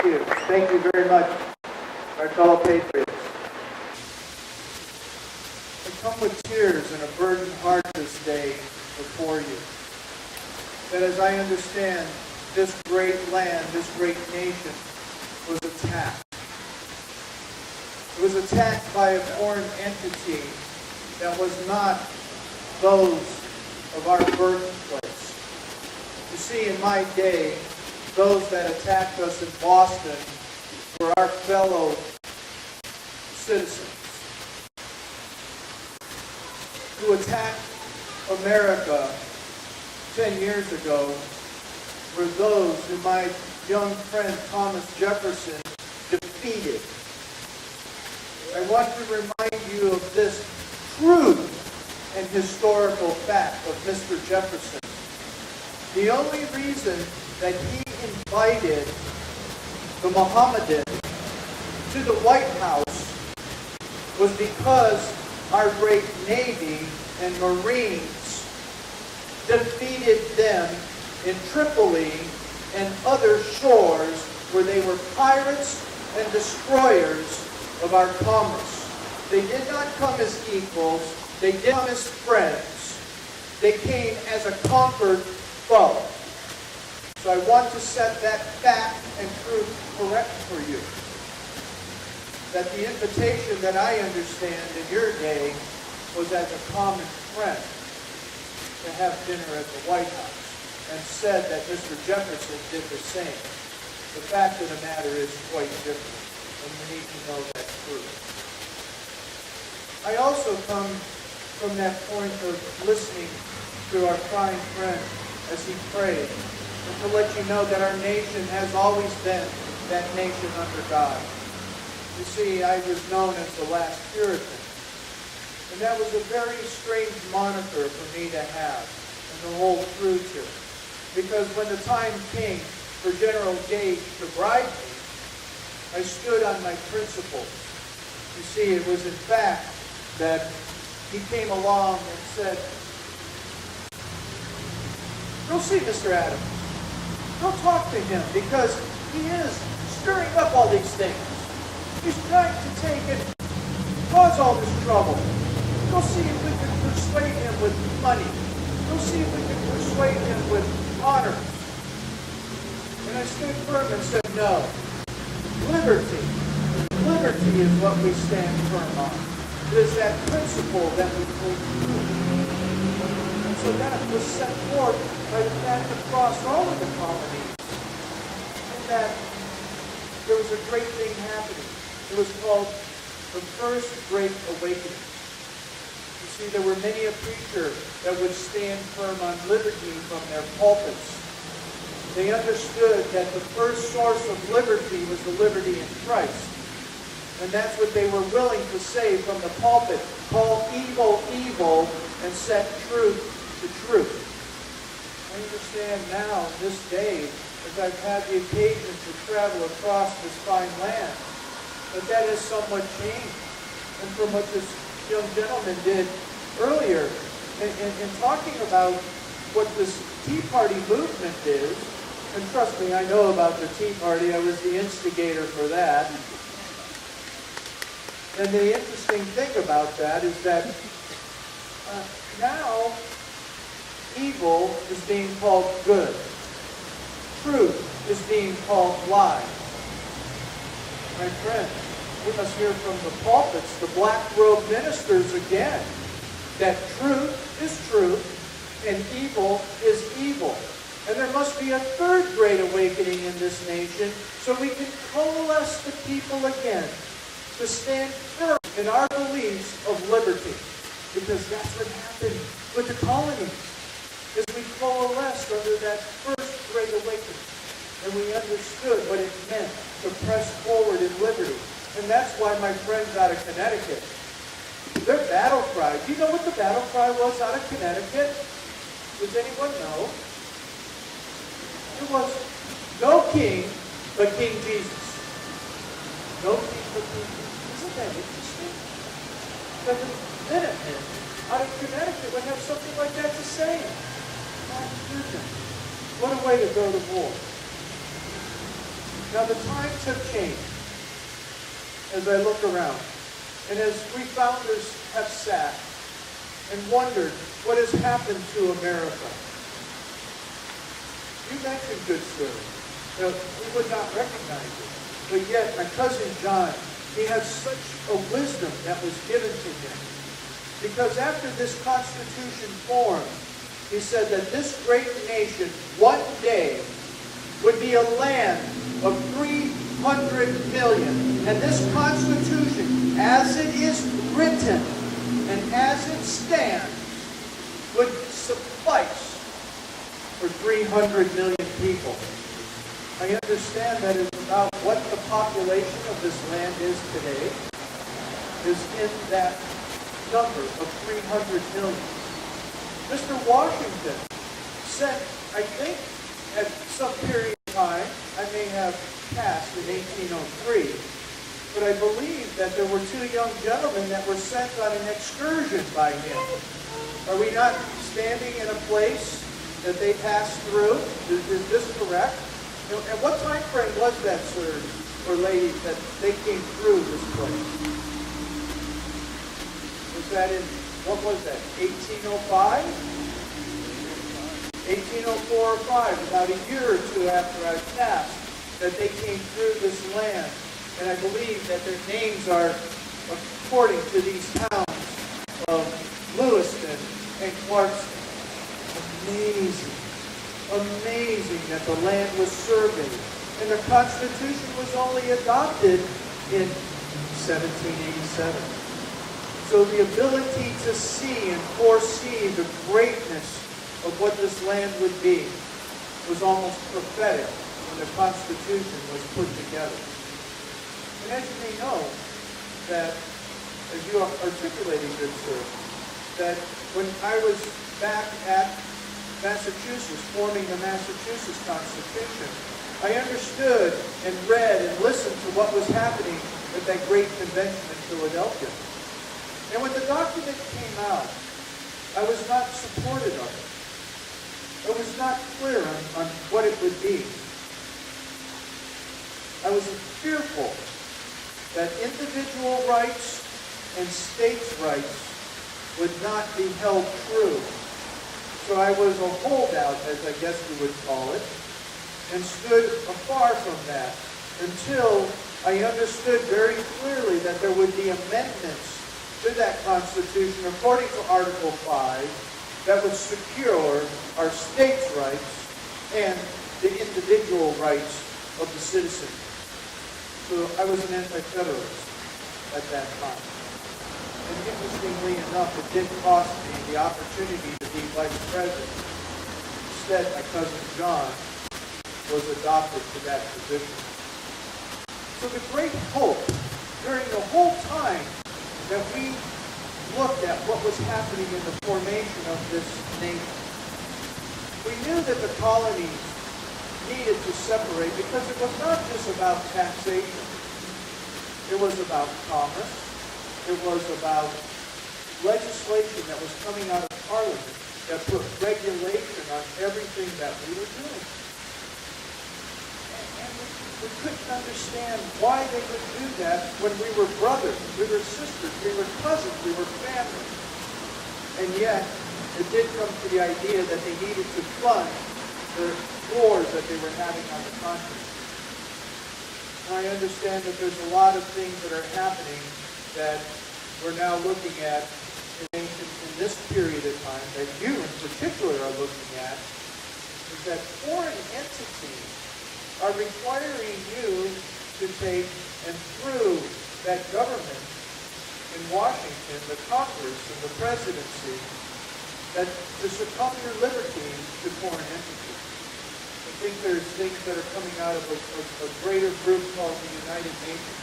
Thank you. Thank you very much, our fellow patriots. I come with tears and a burdened heart this day before you. That as I understand, this great land, this great nation was attacked. It was attacked by a foreign entity that was not those of our birthplace. You see, in my day, those that attacked us in Boston were our fellow citizens. Who attacked America 10 years ago were those who my young friend Thomas Jefferson defeated. I want to remind you of this true and historical fact of Mr. Jefferson. The only reason that he invited the Mohammedan to the White House was because our great Navy and Marines defeated them in Tripoli and other shores where they were pirates and destroyers of our commerce. They did not come as equals. They did come as friends. They came as a conquered foe. So I want to set that fact and truth correct for you. That the invitation that I understand in your day was as a common friend to have dinner at the White House, and said that Mr. Jefferson did the same. The fact of the matter is quite different, and you need to know that truth. I also come from that point of listening to our fine friend as he prayed, and to let you know that our nation has always been that nation under God. You see, I was known as the last Puritan, and that was a very strange moniker for me to have and to hold true to. Because when the time came for General Gage to bribe me, I stood on my principles. You see, it was in fact that he came along and said, "Go see Mr. Adams. Go talk to him, because he is stirring up all these things. He's trying to take and cause all this trouble. Go see if we can persuade him with money. Go see if we can persuade him with honor." And I stood firm and said, "No. Liberty. Liberty is what we stand firm on. It is that principle that we hold true." And so that was set forth by the fact across all of the colonies. And that there was a great thing happening. It was called the First Great Awakening. You see, there were many a preacher that would stand firm on liberty from their pulpits. They understood that the first source of liberty was the liberty in Christ. And that's what they were willing to say from the pulpit. Call evil, evil, and set truth to truth. I understand now, in this day, as I've had the occasion to travel across this fine land, that has somewhat changed. And from what this young gentleman did earlier, in talking about what this Tea Party movement is, and trust me, I know about the Tea Party. I was the instigator for that. And the interesting thing about that is that now evil is being called good. Truth is being called lie. My friend, we must hear from the pulpits, the black-robed ministers again, that truth is truth and evil is evil. And there must be a third great awakening in this nation so we can coalesce the people again to stand firm in our beliefs of liberty. Because that's what happened with the colonies, is we coalesced under that first great awakening. And we understood what it meant to press forward in liberty. And that's why my friends out of Connecticut, their battle cry, do you know what the battle cry was out of Connecticut? Does anyone know? It was, "No king but King Jesus." No king but King Jesus. Isn't that interesting? That the Minutemen out of Connecticut would have something like that to say. My goodness. What a way to go to war. Now the times have changed as I look around, and as we founders have sat and wondered what has happened to America. You mentioned, good sir, that we would not recognize it, but yet my cousin John, he has such a wisdom that was given to him. Because after this Constitution formed, he said that this great nation one day would be a land of 300 million. And this Constitution, as it is written and as it stands, would suffice for 300 million people. I understand that is about what the population of this land is today, is in that number of 300 million. Mr. Washington said, I think, at some period of time, I may have passed in 1803, but I believe that there were two young gentlemen that were sent on an excursion by him. Are we not standing in a place that they passed through? Is this correct? And what time frame was that, sir, or lady, that they came through this place? Was that in, what was that, 1805? 1804 or 5, about a year or two after I passed, that they came through this land. And I believe that their names are according to these towns of Lewiston and Clarkston. Amazing. Amazing that the land was surveyed. And the Constitution was only adopted in 1787. So the ability to see and foresee the greatness of what this land would be was almost prophetic when the Constitution was put together. And as you may know, that, as you articulated, good sir, that when I was back at Massachusetts, forming the Massachusetts Constitution, I understood and read and listened to what was happening at that great convention in Philadelphia. And when the document came out, I was not supportive of it. I was not clear on what it would be. I was fearful that individual rights and states' rights would not be held true. So I was a holdout, as I guess we would call it, and stood afar from that until I understood very clearly that there would be amendments to that Constitution according to Article 5 that would secure our states' rights and the individual rights of the citizen. So I was an anti-federalist at that time. And interestingly enough, it did cost me the opportunity to be vice president. Instead, my cousin John was adopted to that position. So the great hope during the whole time that we looked at what was happening in the formation of this nation, we knew that the colonies needed to separate because it was not just about taxation. It was about commerce. It was about legislation that was coming out of Parliament that put regulation on everything that we were doing. And we couldn't understand why they would do that when we were brothers, we were sisters, we were cousins, we were family. And yet, it did come to the idea that they needed to fund the wars that they were having on the continent. And I understand that there's a lot of things that are happening that we're now looking at in this period of time, that you in particular are looking at, is that foreign entities are requiring you to take, and through that government in Washington, the Congress and the presidency, that to succumb your liberties to foreign entities. I think there's things that are coming out of a greater group called the United Nations.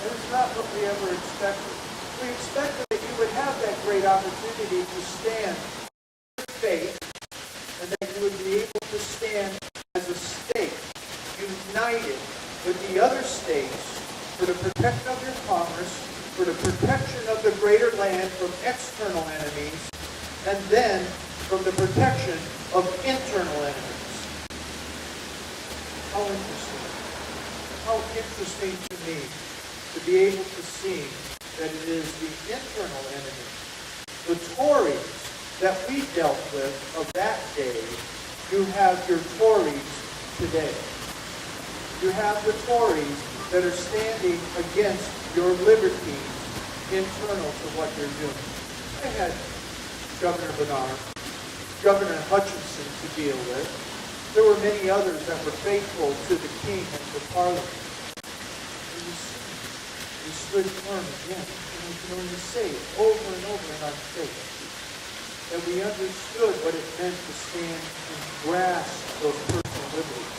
And it's not what we ever expected. We expected that you would have that great opportunity to stand in faith, and that you would be able to stand as a state, united with the other states for the protection of your commerce, for the protection of the greater land from external enemies, and then from the protection of internal enemies. How interesting. how interesting to me to be able to see that it is the internal enemy, the Tories that we dealt with of that day. You have your Tories today. You have the Tories that are standing against your liberties internal to what you're doing. I had Governor Bernard, Governor Hutchinson to deal with. There were many others that were faithful to the king and to Parliament. And we stood firm again. And we can only say it over and over in our faith. That we understood what it meant to stand and grasp those personal liberties.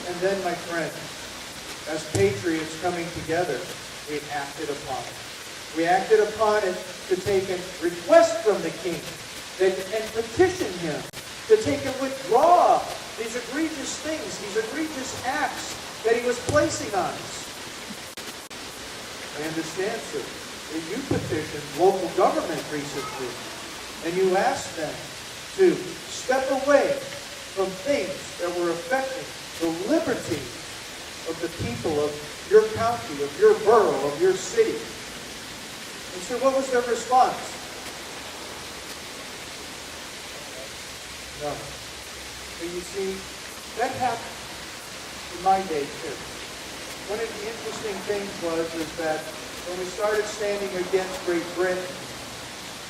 And then, my friends, as patriots coming together, we acted upon it. We acted upon it to take a request from the king and petition him to take and withdraw these egregious things, these egregious acts that he was placing on us. I understand, sir, that you petitioned local government recently, and you asked them to step away from things that were affecting the liberty of the people of your county, of your borough, of your city. And so what was their response? No. But you see, that happened in my day too. One of the interesting things is that when we started standing against Great Britain,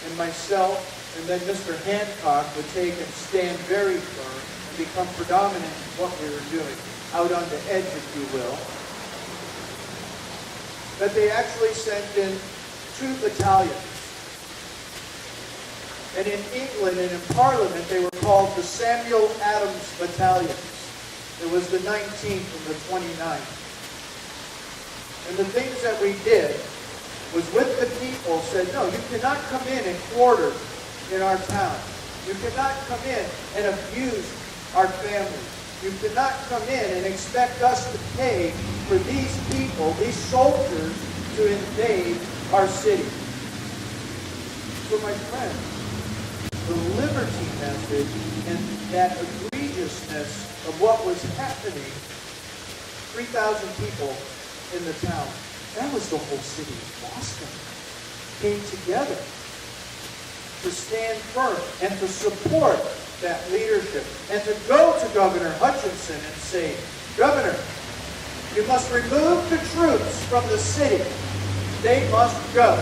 and myself and then Mr. Hancock would take and stand very firm and become predominant in what we were doing, out on the edge, if you will, that they actually sent in 2 battalions. And in England and in Parliament, they were called the Samuel Adams Battalions. It was the 19th and the 29th. And the things that we did was with the people said, no, you cannot come in and quarter in our town. You cannot come in and abuse our families. You cannot come in and expect us to pay for these people, these soldiers, to invade our city. So my friends, the liberty message and that egregiousness of what was happening, 3,000 people in the town, that was the whole city of Boston, came together to stand firm and to support that leadership and to go to Governor Hutchinson and say, Governor, you must remove the troops from the city. They must go.